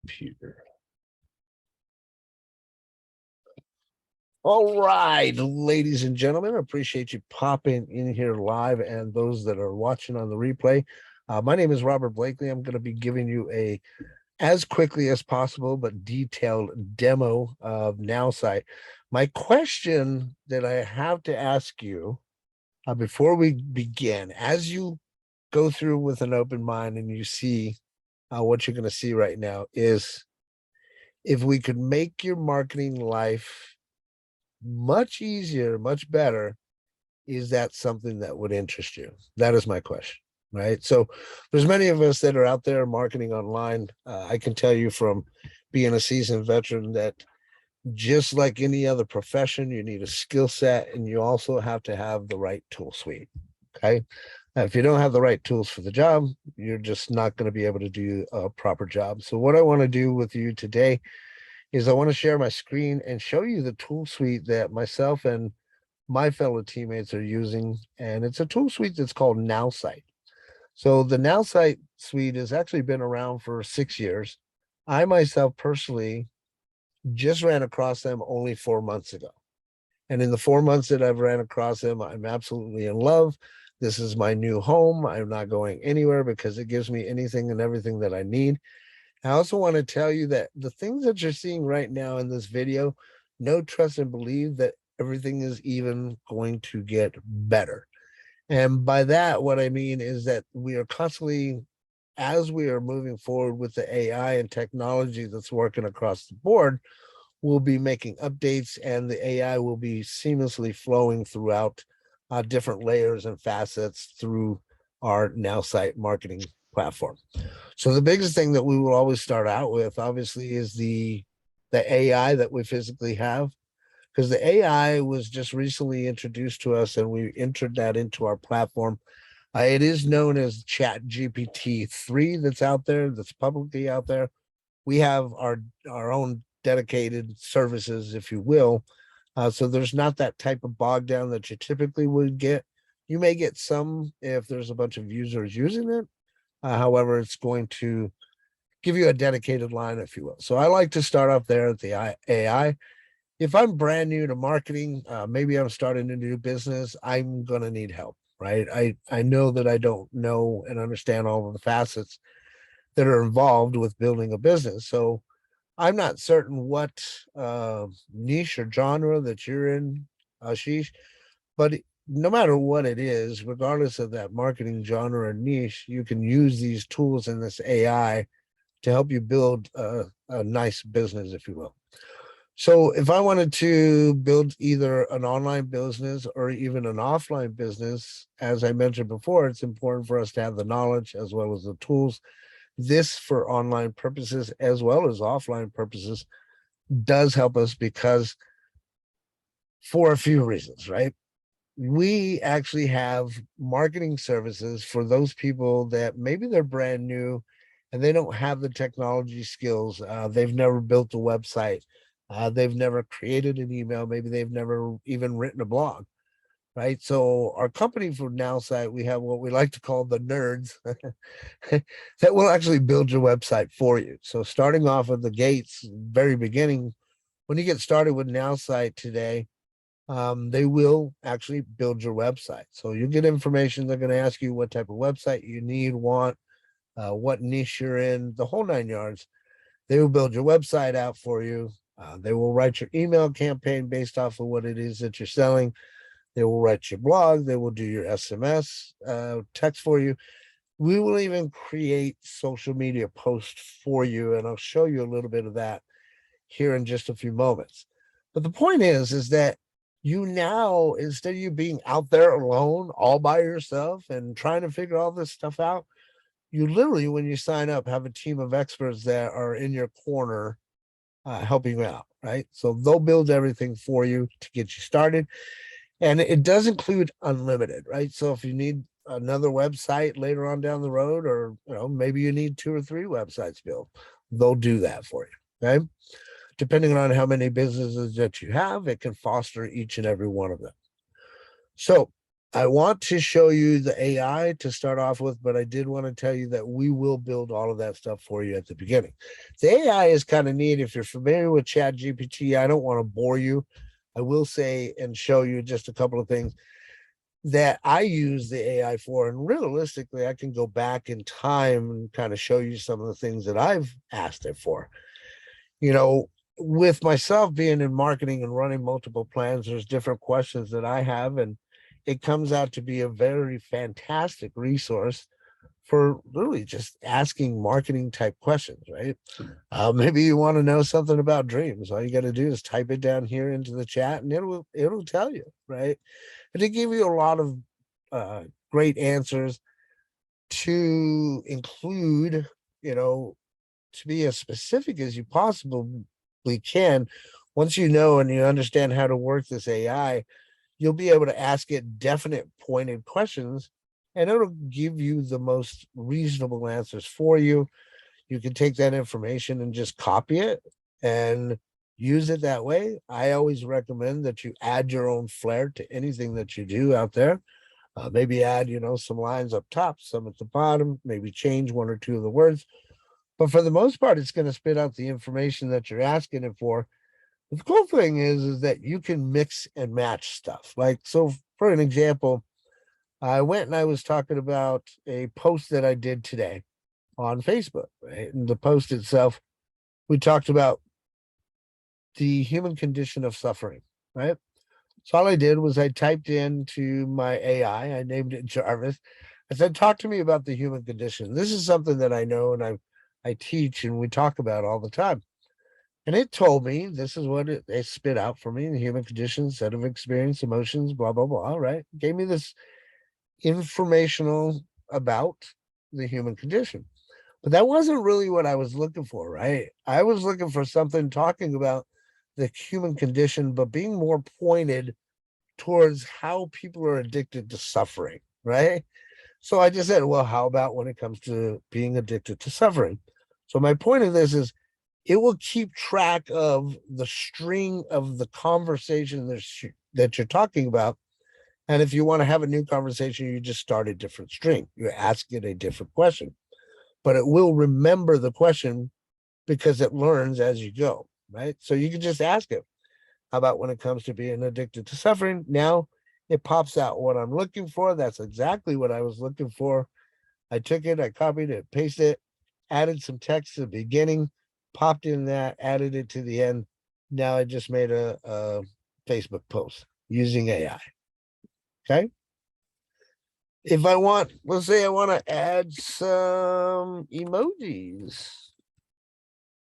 computer. All right, ladies and gentlemen, I appreciate you popping in here live and those that are watching on the replay. My name is Robert Blakely. I'm going to be giving you a as quickly as possible but detailed demo of Nowsite. My question that I have to ask you before we begin, as you go through with an open mind and you see what you're going to see right now, is if we could make your marketing life much easier, much better, is that something that would interest you? That is my question, right? So there's many of us that are out there marketing online. I can tell you from being a seasoned veteran that just like any other profession, you need a skill set and you also have to have the right tool suite. Okay. If you don't have the right tools for the job, you're just not going to be able to do a proper job. So what I want to do with you today is I want to share my screen and show you the tool suite that myself and my fellow teammates are using. And it's a tool suite that's called Nowsite. So the Nowsite suite has actually been around for 6 years. I myself personally just ran across them only 4 months ago. And in the 4 months that I've ran across them, I'm absolutely in love. This is my new home. I'm not going anywhere because it gives me anything and everything that I need. I also want to tell you that the things that you're seeing right now in this video, know, trust, and believe that everything is even going to get better. And by that, what I mean is that we are constantly, as we are moving forward with the AI and technology that's working across the board, we'll be making updates and the AI will be seamlessly flowing throughout different layers and facets through our Nowsite marketing platform. So the biggest thing that we will always start out with, obviously, is the AI that we physically have, because the AI was just recently introduced to us and we entered that into our platform. It is known as Chat GPT-3 that's out there, that's publicly out there. We have our own dedicated services, if you will. So there's not that type of bog down that you typically would get. You may get some if there's a bunch of users using it. However, it's going to give you a dedicated line, if you will. So I like to start off there at the AI. If I'm brand new to marketing, maybe I'm starting a new business, I'm going to need help, right? I know that I don't know and understand all of the facets that are involved with building a business. So I'm not certain what niche or genre that you're in, Ashish, but no matter what it is, regardless of that marketing genre or niche, you can use these tools in this AI to help you build a nice business, if you will. So if I wanted to build either an online business or even an offline business, as I mentioned before, it's important for us to have the knowledge as well as the tools. This, for online purposes as well as offline purposes, does help us because for a few reasons, right? We actually have marketing services for those people that maybe they're brand new and they don't have the technology skills. They've never built a website. They've never created an email. Maybe they've never even written a blog, right? So our company for Nowsite, we have what we like to call the nerds that will actually build your website for you. So starting off at the gates, very beginning, when you get started with Nowsite today, they will actually build your website. So you get information. They're going to ask you what type of website you need, want, what niche you're in, the whole 9 yards. They will build your website out for you. They will write your email campaign based off of what it is that you're selling. They will write your blog. They will do your SMS text for you. We will even create social media posts for you, and I'll show you a little bit of that here in just a few moments. But the point is that you now, instead of you being out there alone, all by yourself and trying to figure all this stuff out, you literally, when you sign up, have a team of experts that are in your corner helping you out, right? So they'll build everything for you to get you started. And it does include unlimited, right? So if you need another website later on down the road, or maybe you need 2 or 3 websites built, they'll do that for you. Okay. Depending on how many businesses that you have, it can foster each and every one of them. So I want to show you the AI to start off with, but I did want to tell you that we will build all of that stuff for you at the beginning. The AI is kind of neat. If you're familiar with Chat GPT, I don't want to bore you. I will say and show you just a couple of things that I use the AI for. And realistically, I can go back in time and kind of show you some of the things that I've asked it for. You know, with myself being in marketing and running multiple plans, there's different questions that I have, and it comes out to be a very fantastic resource for really just asking marketing type questions, right? Maybe you want to know something about dreams. All you got to do is type it down here into the chat, and it'll tell you, right? And they give you a lot of great answers to include, you know, to be as specific as you possibly can. Once you know and you understand how to work this AI, you'll be able to ask it definite pointed questions and it'll give you the most reasonable answers for you. You can take that information and just copy it and use it that way. I always recommend that you add your own flair to anything that you do out there. Maybe add, some lines up top, some at the bottom, maybe change one or two of the words. But for the most part, it's going to spit out the information that you're asking it for. The cool thing is that you can mix and match stuff. Like, so for an example, I went and I was talking about a post that I did today on Facebook, right? And the post itself, we talked about the human condition of suffering, right? So all I did was I typed into my AI, I named it Jarvis. I said, talk to me about the human condition. This is something that I know and I teach and we talk about all the time. And it told me this is what it spit out for me: the human condition, set of experience, emotions, blah, blah, blah. All right. Gave me this informational about the human condition. But that wasn't really what I was looking for, right? I was looking for something talking about the human condition, but being more pointed towards how people are addicted to suffering, right? So I just said, well, how about when it comes to being addicted to suffering? So my point of this is it will keep track of the string of the conversation that you're talking about. And if you want to have a new conversation, you just start a different string. You ask it a different question, but it will remember the question because it learns as you go, right? So you can just ask it, how about when it comes to being addicted to suffering? Now it pops out what I'm looking for. That's exactly what I was looking for. I took it, I copied it, pasted it, added some text to the beginning, popped in that, added it to the end. Now I just made a Facebook post using AI. Okay. If I want, let's say I want to add some emojis,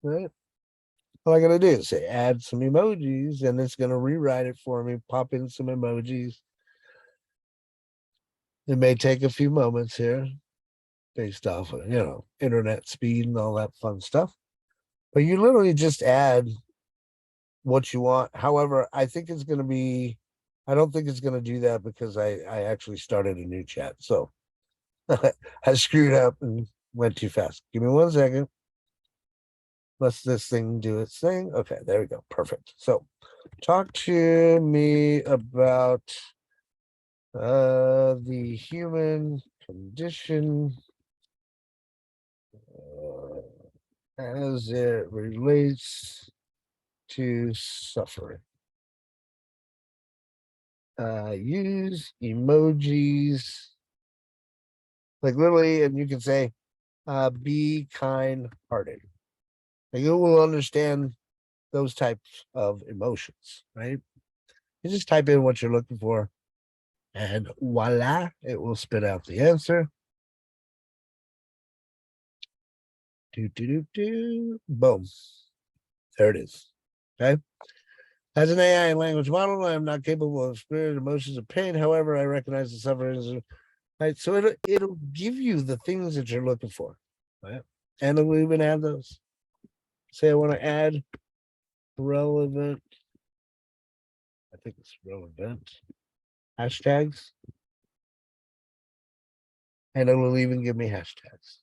right? All I gotta do is say add some emojis, and it's gonna rewrite it for me, pop in some emojis. It may take a few moments here based off of, internet speed and all that fun stuff. But you literally just add what you want. However, I don't think it's gonna do that because I actually started a new chat. So I screwed up and went too fast. Give me 1 second. Let's this thing do its thing. Okay, there we go. Perfect. So talk to me about the human condition as it relates to suffering. Use emojis, like literally, and you can say, be kind hearted. Like you will understand those types of emotions, right? You just type in what you're looking for, and voila, it will spit out the answer. Boom. There it is. Okay. As an AI language model, I am not capable of spirit, emotions, or pain. However, I recognize the suffering. Right. So it'll give you the things that you're looking for. Right. And it'll even add those. Say I want to add relevant. I think it's relevant hashtags. And it will even give me hashtags.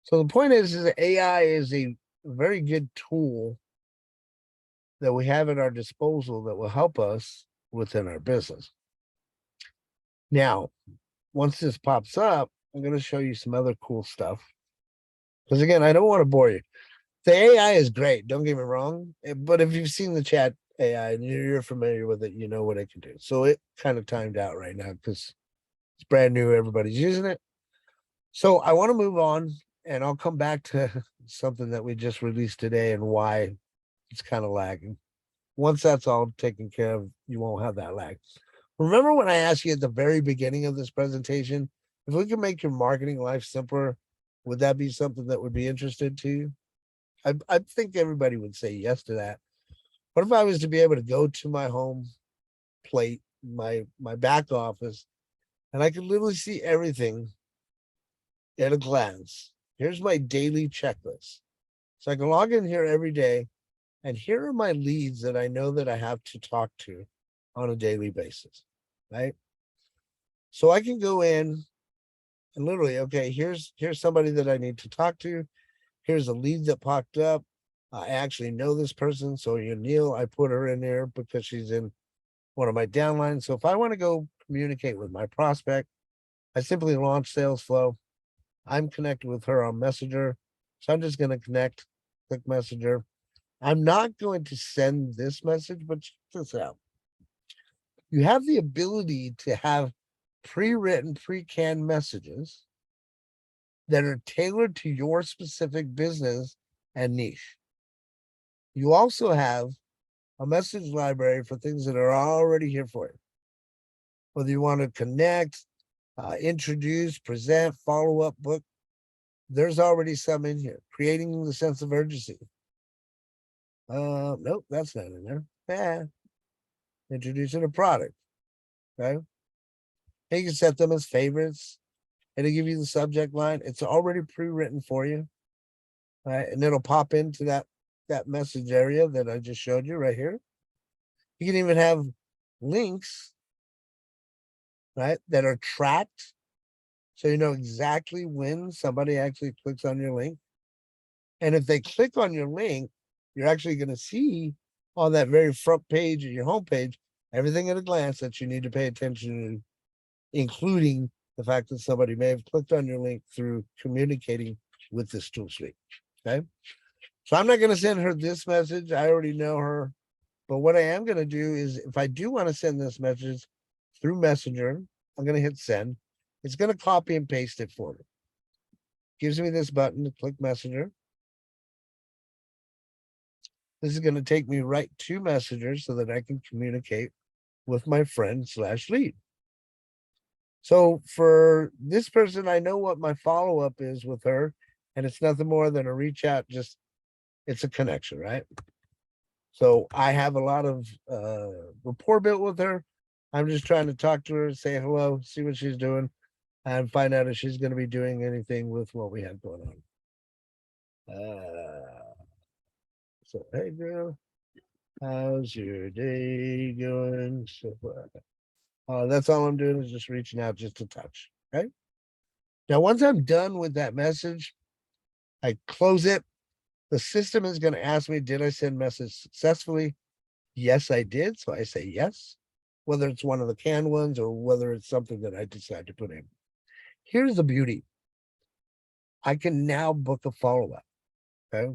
So the point is that AI is a very good tool that we have at our disposal that will help us within our business. Now, once this pops up, I'm going to show you some other cool stuff. Because again, I don't want to bore you. The AI is great. Don't get me wrong. But if you've seen the chat AI and you're familiar with it, you know what it can do. So it kind of timed out right now because it's brand new. Everybody's using it. So I want to move on and I'll come back to something that we just released today and why it's kind of lagging. Once that's all taken care of, you won't have that lag. Remember when I asked you at the very beginning of this presentation, if we can make your marketing life simpler, would that be something that would be interested to you? I think everybody would say yes to that. What if I was to be able to go to my home plate, my back office, and I could literally see everything at a glance? Here's my daily checklist. So I can log in here every day, and here are my leads that I know that I have to talk to on a daily basis, right? So I can go in and literally, okay, here's somebody that I need to talk to. Here's a lead that popped up. I actually know this person. So you Neil, I put her in there because she's in one of my downlines. So if I want to go communicate with my prospect, I simply launch sales flow. I'm connected with her on Messenger. So I'm just going to connect, click Messenger. I'm not going to send this message, but check this out. You have the ability to have pre-written, pre-canned messages that are tailored to your specific business and niche. You also have a message library for things that are already here for you. Whether you want to connect, introduce, present, follow up, book, there's already some in here. Creating the sense of urgency. Nope, that's not in there. Yeah. Introducing a product. Okay. And you can set them as favorites. It'll give you the subject line. It's already pre-written for you. Right. And it'll pop into that message area that I just showed you right here. You can even have links, right, that are tracked. So you know exactly when somebody actually clicks on your link. And if they click on your link, you're actually going to see on that very front page of your homepage everything at a glance that you need to pay attention to, including the fact that somebody may have clicked on your link through communicating with this tool suite. Okay. So I'm not going to send her this message. I already know her. But what I am going to do is if I do want to send this message through Messenger, I'm going to hit send. It's going to copy and paste it for me. Gives me this button to click Messenger. This is going to take me right to Messenger so that I can communicate with my friend / lead. So for this person, I know what my follow-up is with her, and it's nothing more than a reach out, just it's a connection, right? So I have a lot of rapport built with her. I'm just trying to talk to her, say hello, see what she's doing, and find out if she's going to be doing anything with what we have going on. So, hey, girl, how's your day going so far? That's all I'm doing is just reaching out just to touch. Okay. Now, once I'm done with that message, I close it. The system is going to ask me, did I send message successfully? Yes, I did. So I say yes, whether it's one of the canned ones or whether it's something that I decide to put in. Here's the beauty. I can now book a follow-up. Okay.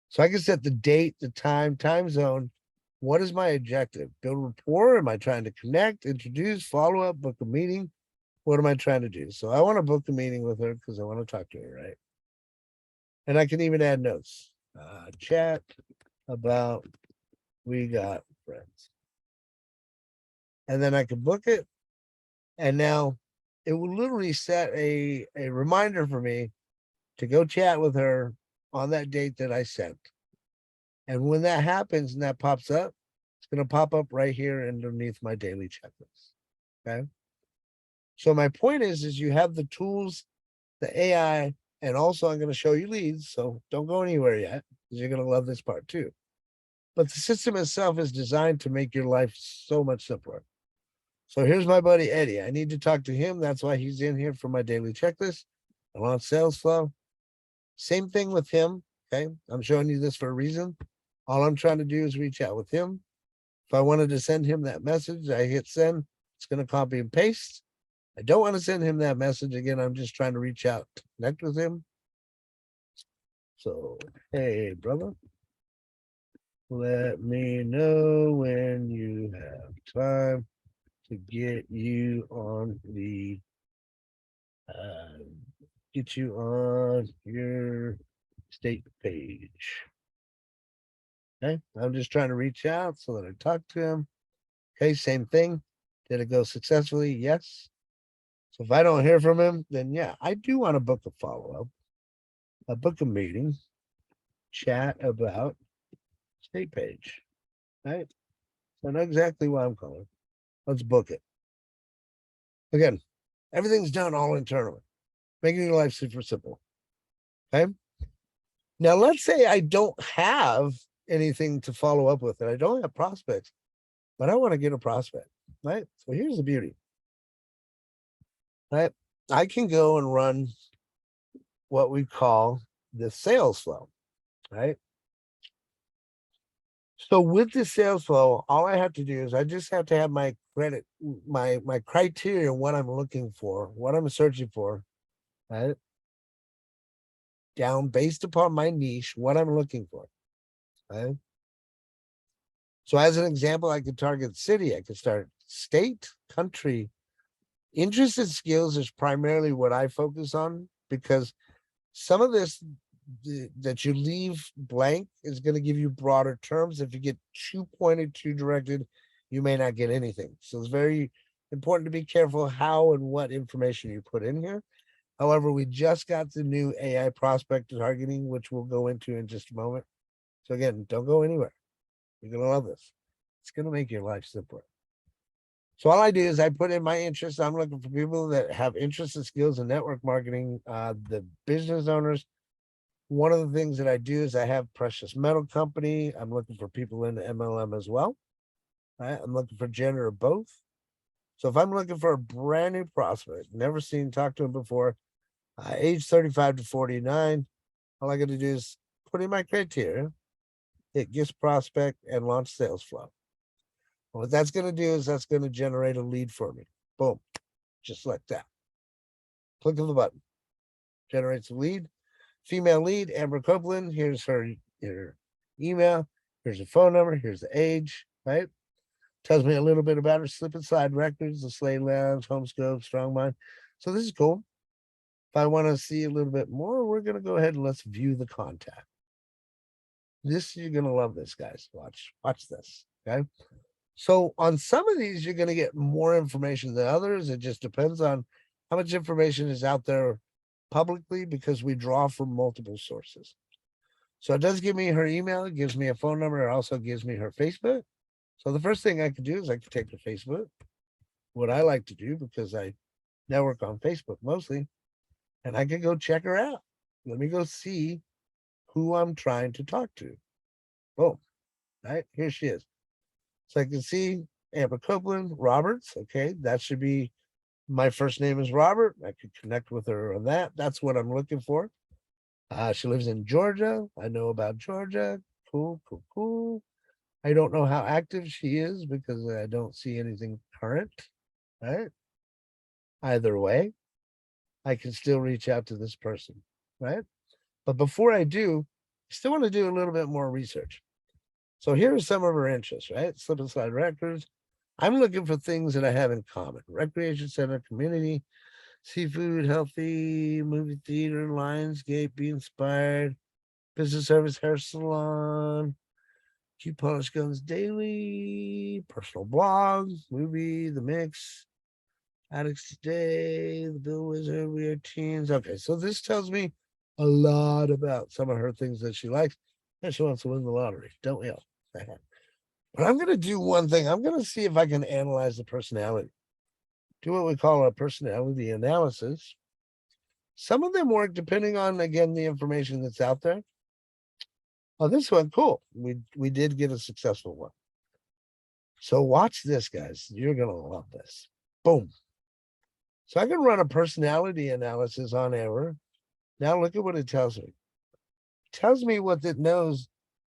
So I can set the date, the time zone. What is my objective? Build rapport? Am I trying to connect, introduce, follow up, book a meeting? What am I trying to do? So I want to book a meeting with her because I want to talk to her, right? And I can even add notes. Chat about we got friends. And then I can book it. And now it will literally set a reminder for me to go chat with her on that date that I sent. And when that happens and that pops up, it's going to pop up right here underneath my daily checklist. Okay. So my point is you have the tools, the AI, and also I'm going to show you leads. So don't go anywhere yet because you're going to love this part too. But the system itself is designed to make your life so much simpler. So here's my buddy Eddie. I need to talk to him. That's why he's in here for my daily checklist. I want sales flow. Same thing with him. Okay. I'm showing you this for a reason. All I'm trying to do is reach out with him. If I wanted to send him that message, I hit send. It's going to copy and paste. I don't want to send him that message again. I'm just trying to reach out to connect with him. So, hey, brother, let me know when you have time to uh, get you on your state page. Okay, I'm just trying to reach out so that I talk to him. Okay, same thing. Did it go successfully? Yes. So if I don't hear from him, then yeah, I do want to book a follow-up, book a meeting, chat about state page. Right? So I know exactly why I'm calling. Let's book it. Again, everything's done all internally, making your life super simple. Okay. Now let's say I don't have anything to follow up with, and I don't have prospects, but I want to get a prospect. Right. So here's the beauty. Right. I can go and run what we call the sales flow. Right. So with the sales flow, all I have to do is I just have to have my credit, my criteria, what I'm looking for, what I'm searching for, right? Down based upon my niche, what I'm looking for. Right? So as an example, I could target city, I could start state, country. Interested skills is primarily what I focus on because some of this that you leave blank is going to give you broader terms. If you get too pointed, too directed, you may not get anything. So it's very important to be careful how and what information you put in here. However, we just got the new AI prospect targeting, which we'll go into in just a moment. So again, don't go anywhere. You're going to love this. It's going to make your life simpler. So all I do is I put in my interests. I'm looking for people that have interests and skills in network marketing, the business owners. One of the things that I do is I have precious metal company. I'm looking for people in the MLM as well. Right? I'm looking for gender of both. So if I'm looking for a brand new prospect, never seen, talked to him before, age 35 to 49, all I got to do is put in my criteria, hit GIST prospect, and launch sales flow. What that's going to do is that's going to generate a lead for me. Boom, just like that. Click of the button, generates a lead. Female lead, Amber Copeland. Here's her email. Here's her phone number. Here's the age, right? Tells me a little bit about her Slip Inside Records, the Slay Lounge, Homescope, Strong Mind. So this is cool. If I want to see a little bit more, we're going to go ahead and let's view the contact. This, you're going to love this, guys. Watch this, okay? So on some of these, you're going to get more information than others. It just depends on how much information is out there publicly because we draw from multiple sources. So it does give me her email. It gives me a phone number. It also gives me her Facebook. So the first thing I could do is I could take her Facebook, what I like to do because I network on Facebook mostly, and I could go check her out. Let me go see who I'm trying to talk to. Boom. Right, here she is. So I can see Amber Copeland, Roberts. Okay, that should be my first name is Robert. I could connect with her on that. That's what I'm looking for. She lives in Georgia. I know about Georgia. Cool, cool, cool. I don't know how active she is because I don't see anything current. Right. Either way, I can still reach out to this person. Right. But before I do, I still want to do a little bit more research. So here are some of her interests, right? Slip and Slide Records. I'm looking for things that I have in common. Recreation center, community, seafood, healthy, movie theater, Lionsgate, be inspired, business service, hair salon, cute polish guns daily, personal blog, movie, the mix, addicts today, the Bill Wizard, we are teens. Okay, so this tells me a lot about some of her things that she likes. And she wants to win the lottery, don't we all? But I'm going to do one thing. I'm going to see if I can analyze the personality. Do what we call a personality analysis. Some of them work depending on, again, the information that's out there. Oh, this one, cool. We did get a successful one. So watch this, guys. You're going to love this. Boom. So I can run a personality analysis on error. Now look at what it tells me. It tells me what it knows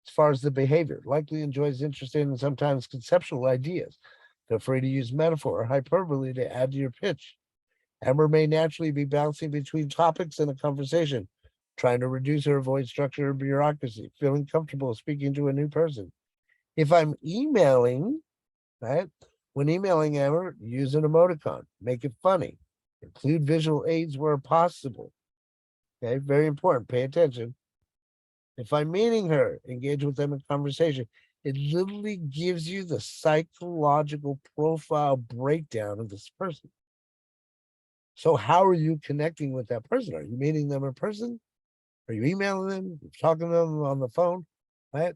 As far as the behavior, likely enjoys interesting and sometimes conceptual ideas. Feel free to use metaphor or hyperbole to add to your pitch. Amber may naturally be bouncing between topics in a conversation, trying to reduce or avoid structure or bureaucracy, feeling comfortable speaking to a new person. If I'm emailing, right, when emailing Amber, use an emoticon, make it funny, include visual aids where possible. Okay, very important. Pay attention. If I'm meeting her, engage with them in conversation. It literally gives you the psychological profile breakdown of this person. So how are you connecting with that person? Are you meeting them in person? Are you emailing them? You're talking to them on the phone? Right?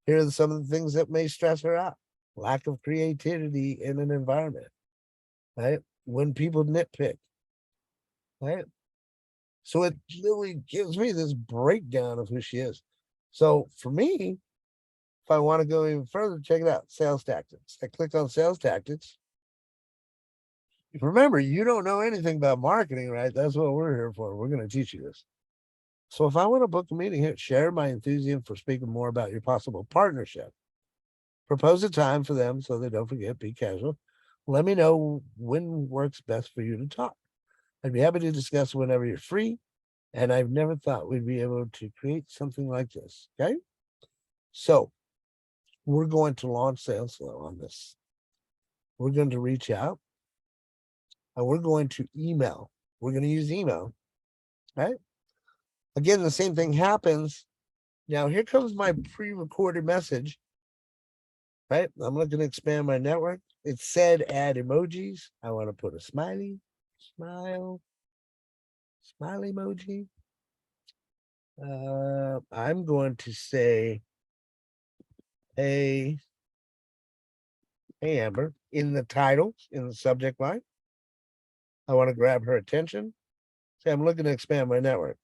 Here are some of the things that may stress her out. Lack of creativity in an environment. Right? When people nitpick. Right? So it literally gives me this breakdown of who she is. So for me, if I want to go even further, check it out. Sales tactics. I click on sales tactics. Remember, you don't know anything about marketing, right? That's what we're here for. We're going to teach you this. So if I want to book a meeting here, share my enthusiasm for speaking more about your possible partnership. Propose a time for them so they don't forget, be casual. Let me know when works best for you to talk. I'd be happy to discuss whenever you're free. And I've never thought we'd be able to create something like this. Okay. So we're going to launch sales flow on this. We're going to reach out and we're going to email. We're going to use email. Right. Again, the same thing happens. Now, here comes my pre-recorded message. Right. I'm looking to expand my network. It said add emojis. I want to put a smiley, smile, smiley emoji. I'm going to say, hey, Amber, in the title, in the subject line. I want to grab her attention. Say, I'm looking to expand my network.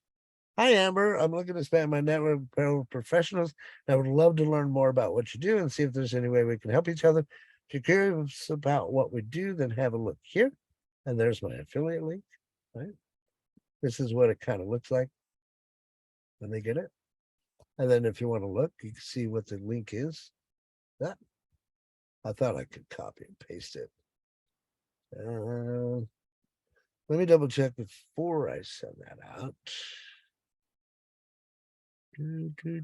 Hi, Amber. I'm looking to expand my network of professionals. I would love to learn more about what you do and see if there's any way we can help each other. If you're curious about what we do, then have a look here. And there's my affiliate link, right? This is what it kind of looks like when they get it. And then if you want to look, you can see what the link is. That I thought I could copy and paste it. Let me double check before I send that out. Okay.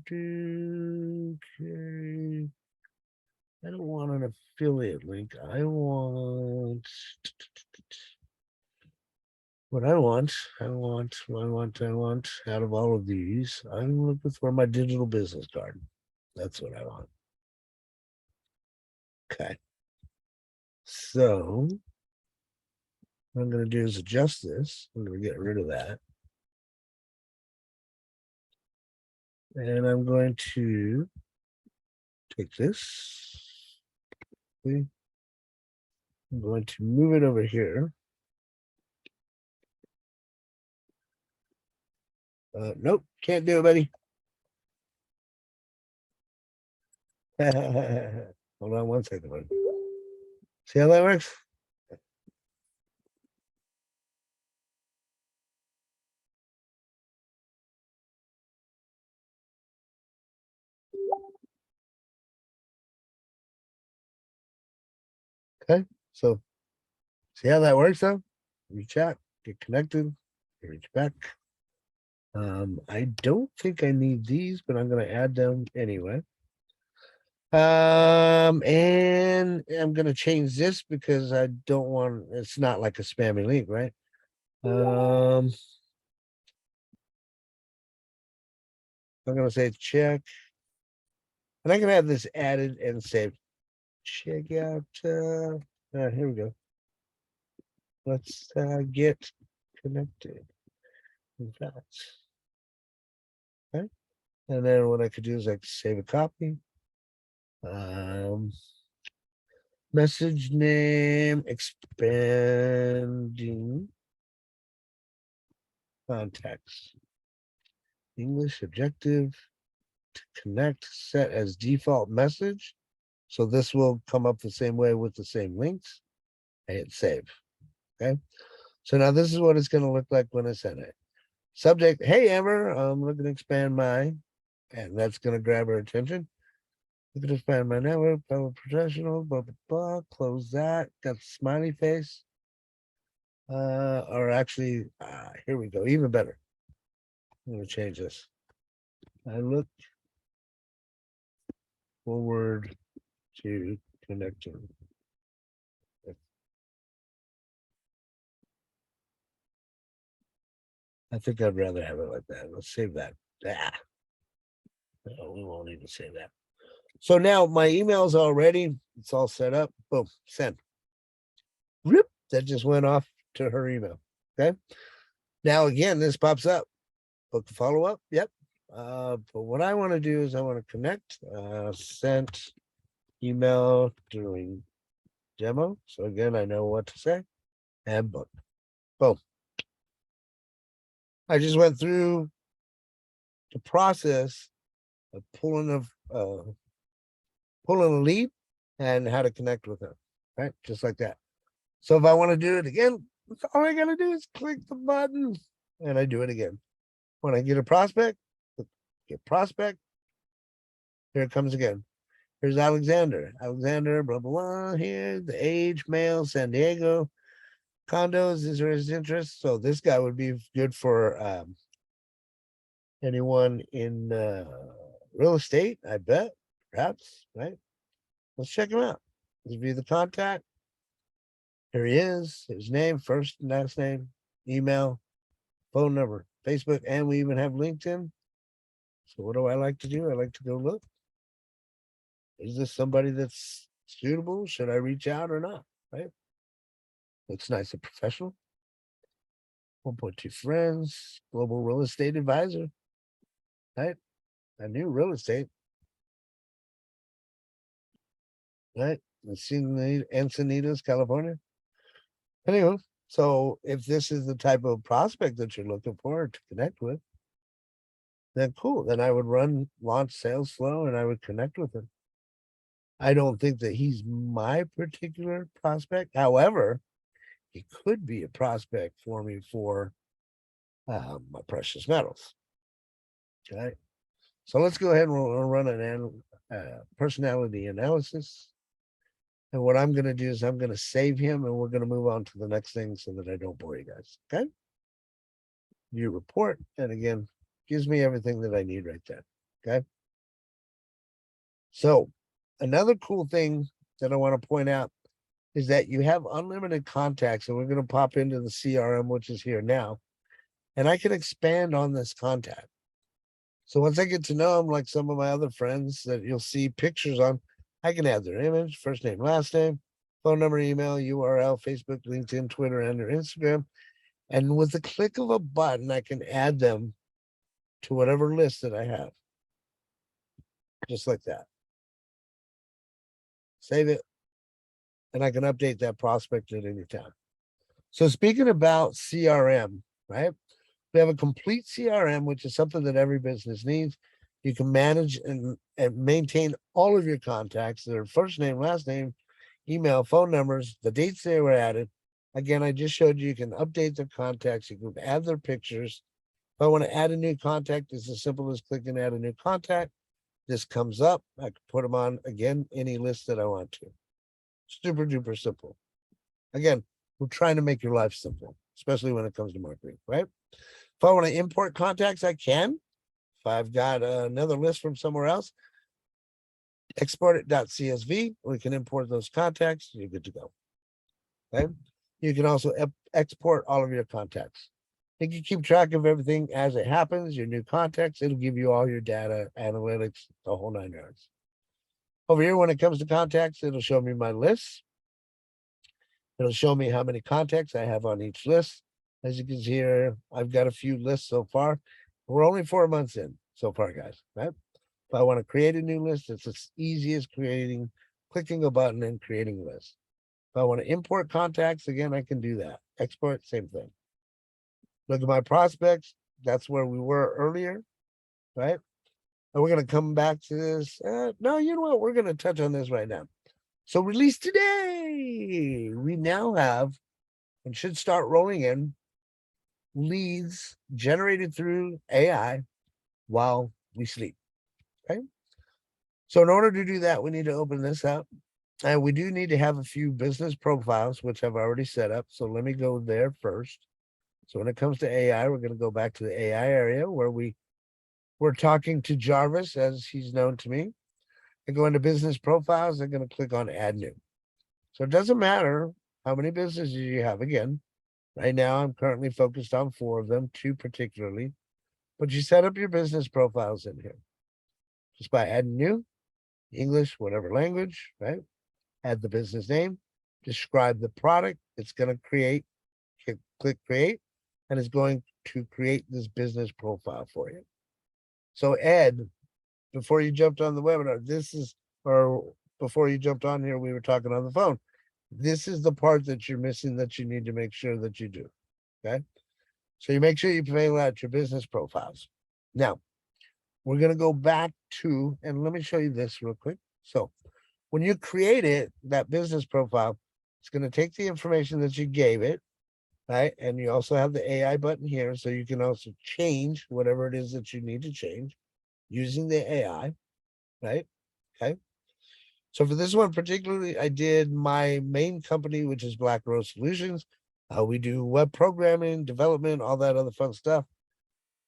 I don't want an affiliate link. I want what I want. Out of all of these, I'm looking for my digital business card. That's what I want. Okay. So what I'm going to do is adjust this. I'm going to get rid of that. And I'm going to take this. I'm going to move it over here. Nope, can't do it, buddy. Hold on one second, buddy. See how that works? Okay, so see how that works though? Reach out, get connected, reach back. I don't think I need these, but I'm gonna add them anyway. And I'm gonna change this because I don't want it's not like a spammy link, right? I'm gonna say check, and I can have this added and saved. Check out here we go. Let's get connected. In fact, okay. And then what I could do is I could save a copy. Message name expanding contacts. English objective to connect set as default message. So this will come up the same way with the same links. I hit save. Okay. So now this is what it's going to look like when I send it. Subject, hey Amber, I'm looking to expand my And that's going to grab her attention. Look at expand my network, fellow professional, blah, blah, blah. Close that. Got the smiley face. Or actually, here we go. Even better. I'm going to change this. I look forward to connecting. I think I'd rather have it like that. Let's save that. No, we won't even say that. So now my email's all ready. It's all set up. Boom, send. Rip. That just went off to her email. Okay. Now again, this pops up. Book a follow up. Yep. But what I want to do is I want to connect. Sent email during demo. So again, I know what to say. And book. Boom. I just went through the process of pulling a lead and how to connect with them, right? Just like that. So if I want to do it again, all I got to do is click the button and I do it again. When I get a prospect, get prospect, here it comes again. Here's Alexander, blah, blah, blah. Here, the age, male, San Diego, condos, is there his interest? So this guy would be good for anyone in real estate, I bet, perhaps, right? Let's check him out. Let's view the contact. Here he is, his name, first and last name, email, phone number, Facebook, and we even have LinkedIn. So what do I like to do? I like to go look. Is this somebody that's suitable? Should I reach out or not? Right? Looks nice and professional. 1.2 friends, global real estate advisor. Right? I knew real estate. Right? Encinitas, California. Anyway, so if this is the type of prospect that you're looking for to connect with, then cool. Then I would launch sales flow and I would connect with him. I don't think that he's my particular prospect. However, he could be a prospect for me for my precious metals. Okay. So let's go ahead and we'll run an personality analysis. And what I'm going to do is I'm going to save him and we're going to move on to the next thing so that I don't bore you guys. Okay. View report. And again, gives me everything that I need right there. Okay. So another cool thing that I want to point out is that you have unlimited contacts, and we're going to pop into the CRM, which is here now, and I can expand on this contact. So once I get to know them, like some of my other friends that you'll see pictures on, I can add their image, first name, last name, phone number, email, URL, Facebook, LinkedIn, Twitter, and their Instagram. And with the click of a button, I can add them to whatever list that I have. Just like that. Save it. And I can update that prospect at any time. So speaking about CRM, right? We have a complete CRM, which is something that every business needs. You can manage and maintain all of your contacts, their first name, last name, email, phone numbers, the dates they were added. Again, I just showed you can update their contacts. You can add their pictures. If I want to add a new contact, it's as simple as clicking add a new contact. This comes up. I can put them on, again, any list that I want to. Super duper simple. Again, we're trying to make your life simple, especially when it comes to marketing, right? If I want to import contacts, I can. If I've got another list from somewhere else, export it.csv. We can import those contacts. You're good to go. Okay. You can also export all of your contacts. You can keep track of everything as it happens, your new contacts. It'll give you all your data, analytics, the whole 9 yards. Over here, when it comes to contacts, it'll show me my lists. It'll show me how many contacts I have on each list. As you can see here, I've got a few lists so far. We're only 4 months in so far, guys, right? If I want to create a new list, it's as easy as clicking a button and creating a list. If I want to import contacts, again, I can do that. Export, same thing. Look at my prospects. That's where we were earlier, right? And we're going to come back to this. No, you know what? We're going to touch on this right now. So release today. We now have and should start rolling in leads generated through AI while we sleep. Okay. So in order to do that, we need to open this up. And we do need to have a few business profiles, which I've already set up. So let me go there first. So when it comes to AI, we're going to go back to the AI area where we're talking to Jarvis, as he's known to me. I go into business profiles. I'm going to click on add new. So it doesn't matter how many businesses you have. Again, right now I'm currently focused on 4 of them, 2 particularly. But you set up your business profiles in here just by adding new, English, whatever language, right? Add the business name, describe the product. It's going to create, click create, and it's going to create this business profile for you. So Ed, before you jumped on the webinar, or before you jumped on here, we were talking on the phone. This is the part that you're missing that you need to make sure that you do. Okay. So you make sure you fill out your business profiles. Now, we're going to go back to, and let me show you this real quick. So when you create it, that business profile, it's going to take the information that you gave it, right? And you also have the AI button here, so you can also change whatever it is that you need to change using the AI, right? Okay. So for this one particularly, I did my main company, which is Black Rose Solutions. We do web programming, development, all that other fun stuff.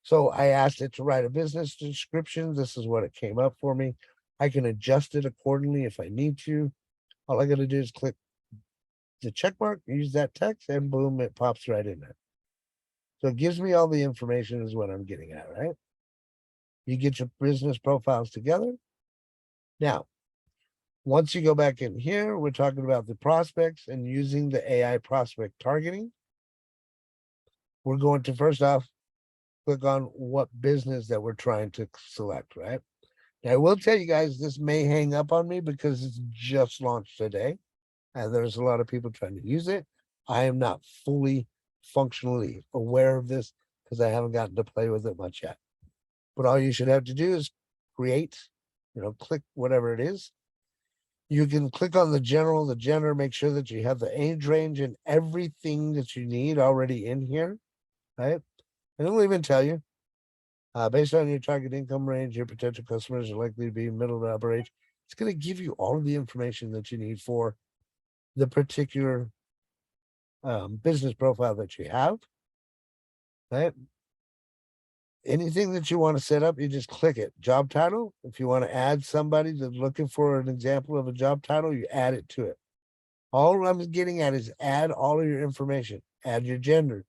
So I asked it to write a business description. This is what it came up for me. I can adjust it accordingly if I need to. All I got to do is click the check mark, use that text, and boom, it pops right in there. So it gives me all the information is what I'm getting at, right? You get your business profiles together. Now, once you go back in here, we're talking about the prospects and using the AI prospect targeting. We're going to first off, click on what business that we're trying to select, right? Now, I will tell you guys, this may hang up on me because it's just launched today. And there's a lot of people trying to use it. I am not fully functionally aware of this because I haven't gotten to play with it much yet. But all you should have to do is create, click whatever it is. You can click on the general, the gender, make sure that you have the age range and everything that you need already in here, right? And it'll even tell you, based on your target income range, your potential customers are likely to be middle to upper age. It's going to give you all of the information that you need for the particular business profile that you have, right? Anything that you want to set up, you just click it. Job title. If you want to add somebody that's looking for an example of a job title, you add it to it. All I'm getting at is add all of your information. Add your gender,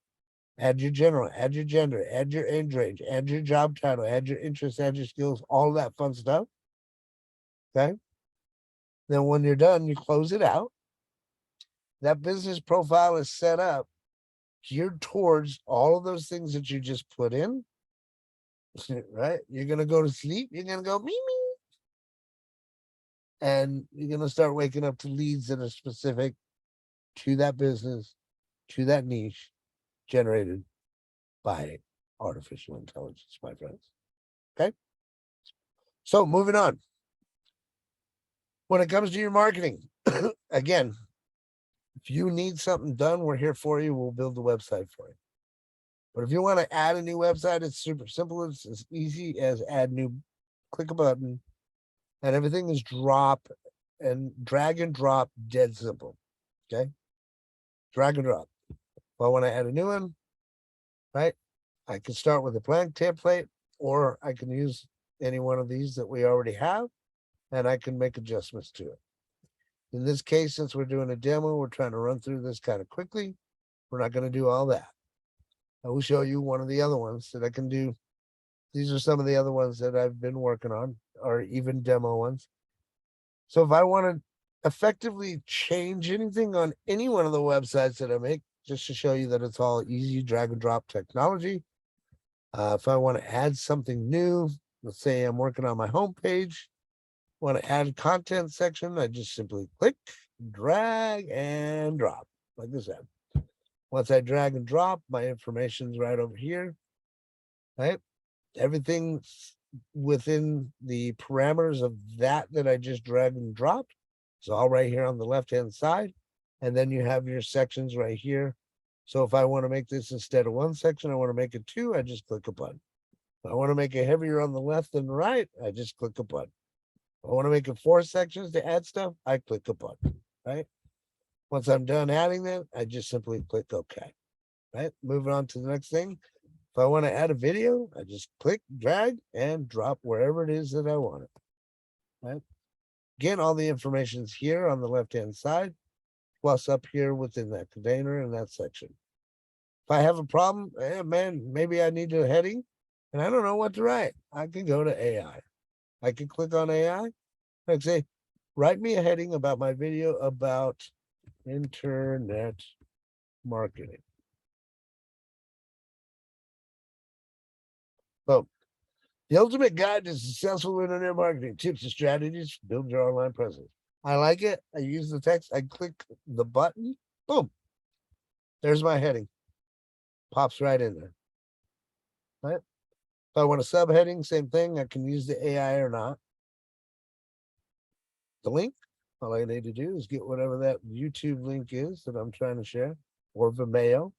add your general, add your gender, add your age range, add your job title, add your interests, add your skills, all that fun stuff. Okay. Then when you're done, you close it out. That business profile is set up geared towards all of those things that you just put in. Right? You're gonna go to sleep, you're gonna go me me, and you're gonna start waking up to leads that are specific to that business, to that niche, generated by artificial intelligence, my friends. Okay. So moving on. When it comes to your marketing, again, if you need something done, we're here for you. We'll build the website for you. But if you want to add a new website, it's super simple. It's as easy as add new, click a button, and everything is drop and drag and drop, dead simple. Okay. Drag and drop. If I want to add a new one, right? I can start with a blank template, or I can use any one of these that we already have, and I can make adjustments to it. In this case, since we're doing a demo, we're trying to run through this kind of quickly. We're not going to do all that. I will show you one of the other ones that I can do. These are some of the other ones that I've been working on, or even demo ones. So if I want to effectively change anything on any one of the websites that I make, just to show you that it's all easy drag and drop technology. If I want to add something new, let's say I'm working on my homepage, want to add content section, I just simply click, drag and drop, like I said. Once I drag and drop, my information's right over here, right? Everything's within the parameters of that I just dragged and dropped. It's all right here on the left-hand side. And then you have your sections right here. So if I want to make this instead of one section, I want to make it 2, I just click a button. If I want to make it heavier on the left and right, I just click a button. If I want to make it 4 sections to add stuff, I click a button, right? Once I'm done adding that, I just simply click OK, right? Moving on to the next thing. If I want to add a video, I just click, drag, and drop wherever it is that I want it, right? Again, all the information is here on the left-hand side, plus up here within that container in that section. If I have a problem, man, maybe I need a heading and I don't know what to write. I can go to AI. I can click on AI. I can say, write me a heading about my video about internet marketing. So the ultimate guide to successful internet marketing tips and strategies to build your online presence. I like it. I use the text. I click the button. Boom. There's my heading. Pops right in there. Right. If I want a subheading, same thing. I can use the AI or not. The link, all I need to do is get whatever that YouTube link is that I'm trying to share, or Vimeo.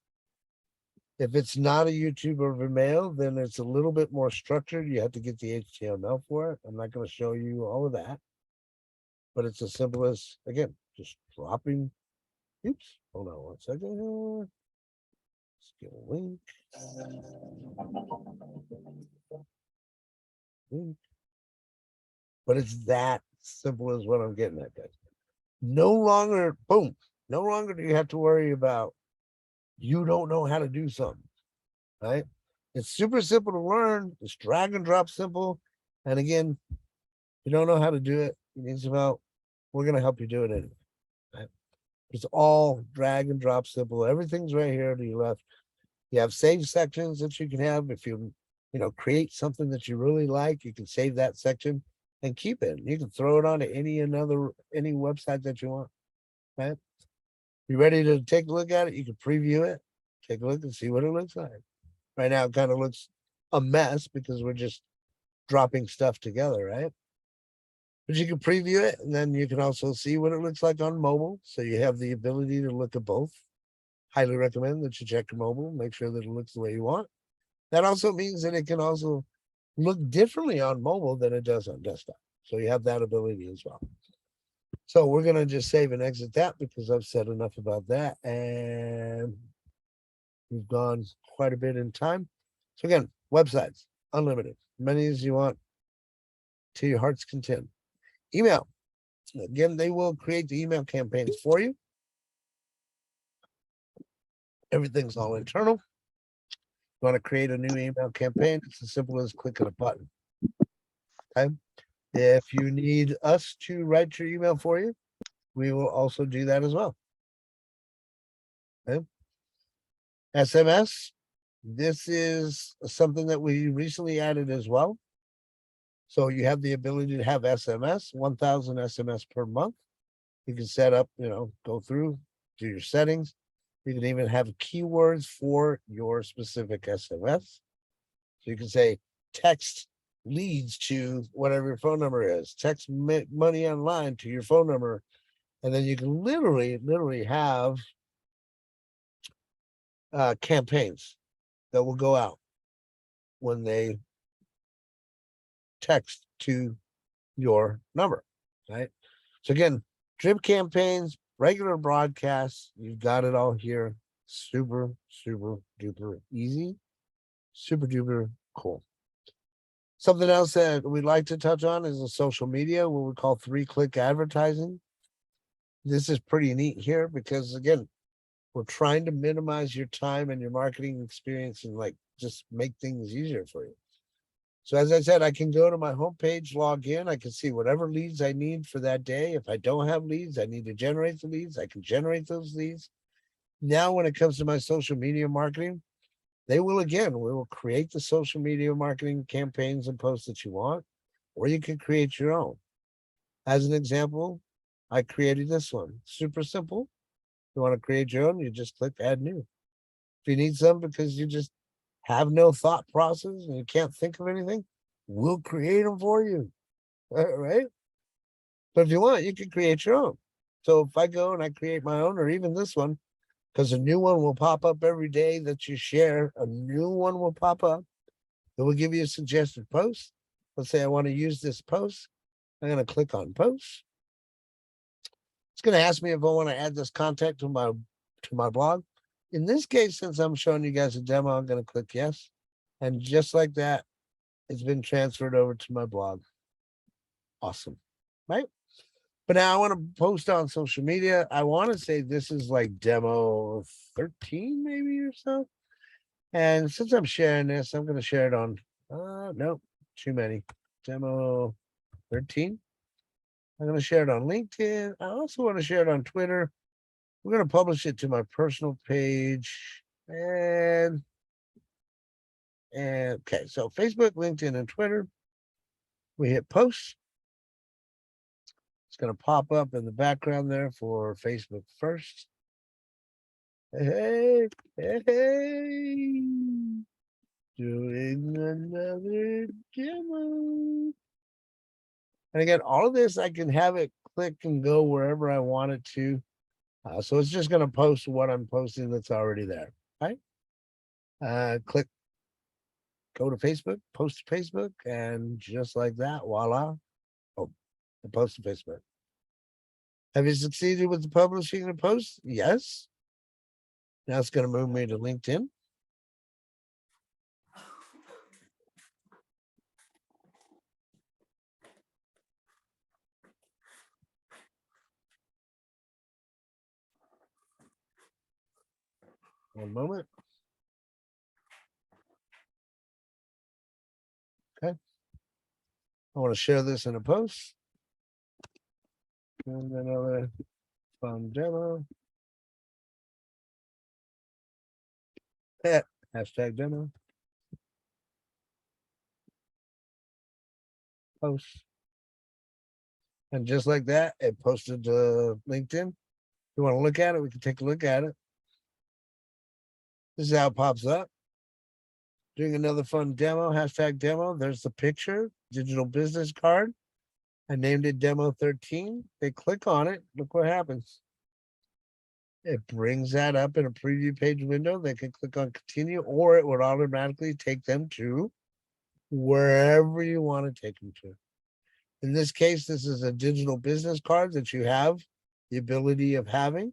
If it's not a YouTube or Vimeo, then it's a little bit more structured. You have to get the HTML for it. I'm not going to show you all of that, but it's as simple as, again, just dropping. Oops, hold on 1 second. Let's get a link. But it's that simple as what I'm getting at, guys. No longer, boom, no longer do you have to worry about you don't know how to do something, right? It's super simple to learn. It's drag and drop simple. And again, if you don't know how to do it, you need some help. We're going to help you do it anyway. Right? It's all drag and drop simple. Everything's right here to your left. You have save sections that you can have. If you create something that you really like, you can save that section and keep it. You can throw it onto any website that you want. Right? You ready to take a look at it? You can preview it, take a look and see what it looks like. Right now, it kind of looks a mess because we're just dropping stuff together, right? But you can preview it, and then you can also see what it looks like on mobile. So you have the ability to look at both. Highly recommend that you check your mobile, make sure that it looks the way you want. That also means that it can also look differently on mobile than it does on desktop. So you have that ability as well. So we're going to just save and exit that because I've said enough about that. And we've gone quite a bit in time. So again, websites, unlimited, many as you want to your heart's content. Email. Again, they will create the email campaigns for you. Everything's all internal. You want to create a new email campaign, it's as simple as clicking a button. Okay. If you need us to write your email for you, we will also do that as well. Okay. SMS. This is something that we recently added as well. So you have the ability to have SMS, 1,000 SMS per month. You can set up, go through, do your settings. You can even have keywords for your specific SMS. So you can say text leads to whatever your phone number is, text money online to your phone number. And then you can literally have campaigns that will go out when they text to your number, right? So again, drip campaigns, regular broadcasts, you've got it all here. Super, super duper easy, super duper cool. Something else that we'd like to touch on is the social media, what we call 3-click advertising. This is pretty neat here because, again, we're trying to minimize your time and your marketing experience and just make things easier for you. So as I said, I can go to my homepage, log in. I can see whatever leads I need for that day. If I don't have leads, I need to generate the leads. I can generate those leads. Now, when it comes to my social media marketing, we will create the social media marketing campaigns and posts that you want, or you can create your own. As an example, I created this one. Super simple. If you want to create your own, you just click add new. If you need some because you just have no thought process and you can't think of anything, we'll create them for you. Right? But if you want, you can create your own. So if I go and I create my own, or even this one, because a new one will pop up every day that you share, a new one will pop up. It will give you a suggested post. Let's say I want to use this post. I'm going to click on post. It's going to ask me if I want to add this contact to my blog. In this case, since I'm showing you guys a demo, I'm going to click yes. And just like that, it's been transferred over to my blog. Awesome, right? But now I want to post on social media. I want to say this is like demo 13 maybe or so. And since I'm sharing this, I'm going to share it on, no, too many. Demo 13. I'm going to share it on LinkedIn. I also want to share it on Twitter. We're going to publish it to my personal page. And okay, so Facebook, LinkedIn, and Twitter. We hit post. It's going to pop up in the background there for Facebook first. Hey, hey, doing another demo. And again, all of this, I can have it click and go wherever I want it to. So it's just going to post what I'm posting that's already there. Right? Click, go to Facebook, post to Facebook, and just like that, voila. Oh, I post to Facebook. Have you succeeded with the publishing a post? Yes. Now it's going to move me to LinkedIn. One moment. Okay. I want to share this in a post. And another fun demo. Hashtag demo. Post. And just like that, it posted to LinkedIn. If you want to look at it, we can take a look at it. This is how it pops up. Doing another fun demo, hashtag demo. There's the picture, digital business card. I named it demo 13. They click on it. Look what happens. It brings that up in a preview page window. They can click on continue, or it would automatically take them to wherever you want to take them to. In this case, this is a digital business card that you have the ability of having,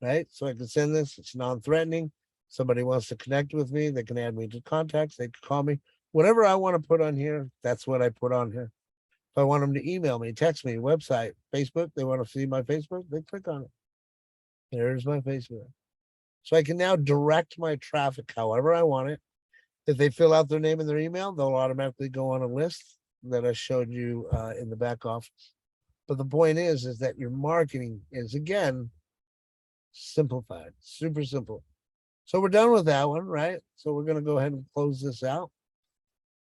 right? So I can send this. It's non-threatening. Somebody wants to connect with me, they can add me to contacts. They can call me. Whatever I want to put on here, that's what I put on here. If I want them to email me, text me, website, Facebook, they want to see my Facebook, they click on it. There's my Facebook. So I can now direct my traffic however I want it. If they fill out their name and their email, they'll automatically go on a list that I showed you in the back office. But the point is that your marketing is, again, simplified, super simple. So we're done with that one, right? So we're going to go ahead and close this out.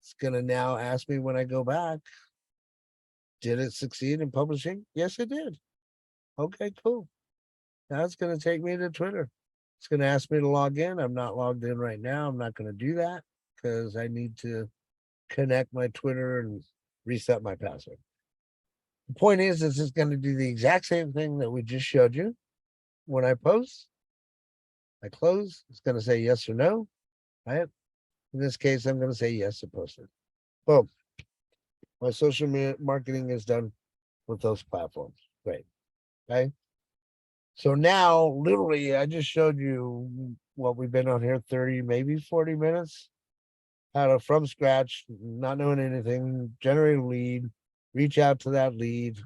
It's going to now ask me when I go back, did it succeed in publishing? Yes, it did. Okay, cool. Now it's going to take me to Twitter. It's going to ask me to log in. I'm not logged in right now. I'm not going to do that because I need to connect my Twitter and reset my password. The point is, this is going to do the exact same thing that we just showed you. When I post, I close. It's going to say yes or no, right? In this case, I'm going to say yes to post it. Boom. My social media marketing is done with those platforms. Great. Okay. So now, literally, I just showed you what we've been on here 30, maybe 40 minutes. How to, from scratch, not knowing anything, generate a lead, reach out to that lead.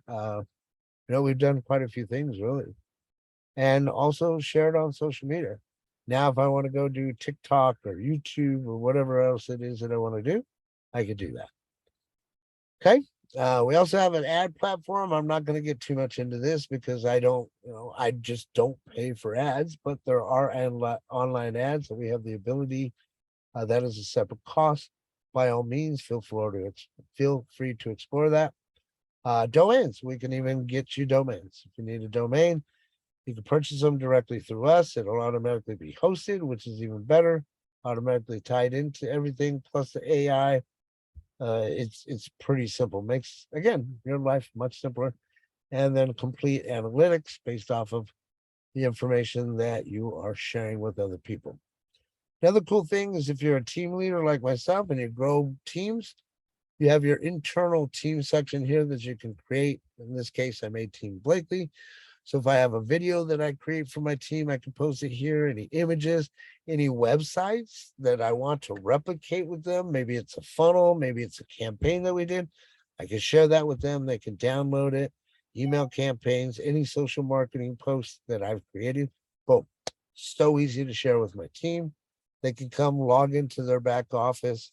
We've done quite a few things, really. And also share it on social media. Now, if I want to go do TikTok or YouTube or whatever else it is that I want to do, I could do that. Okay. We also have an ad platform. I'm not going to get too much into this because I just don't pay for ads, but there are online ads that we have the ability. That is a separate cost. By all means, feel free to explore that. Domains, we can even get you domains. If you need a domain, you can purchase them directly through us. It'll automatically be hosted, which is even better, automatically tied into everything, plus the AI. It's pretty simple. Makes, again, your life much simpler. And then complete analytics based off of the information that you are sharing with other people. Another cool thing is if you're a team leader like myself and you grow teams, you have your internal team section here that you can create. In this case, I made Team Blakely. So if I have a video that I create for my team, I can post it here. Any images, any websites that I want to replicate with them. Maybe it's a funnel, maybe it's a campaign that we did. I can share that with them. They can download it. Email campaigns, any social marketing posts that I've created. Boom. So easy to share with my team. They can come log into their back office,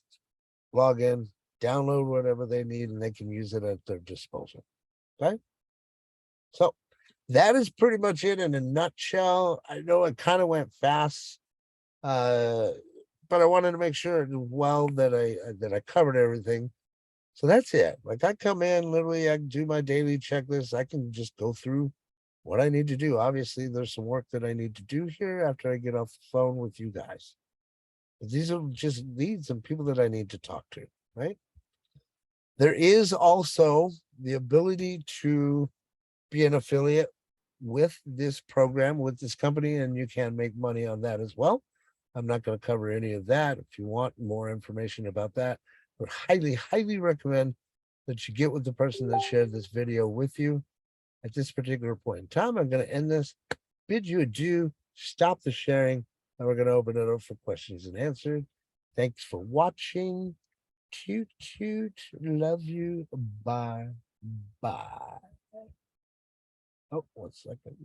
log in, download whatever they need, and they can use it at their disposal. Okay. So that is pretty much it in a nutshell. I know it kind of went fast, uh, but I wanted to make sure that I covered everything. So that's it. Like I come in, literally, I do my daily checklist. I can just go through what I need to do. Obviously, there's some work that I need to do here after I get off the phone with you guys. But these are just leads and people that I need to talk to, right? There is also the ability to be an affiliate with this program, with this company, and you can make money on that as well. I'm not going to cover any of that. If you want more information about that, I would highly, highly recommend that you get with the person that shared this video with you. At this particular point in time, I'm going to end this, bid you adieu, stop the sharing, and we're going to open it up for questions and answers. Thanks for watching. Cute, cute. Love you. Bye. Bye. Oh, 1 second.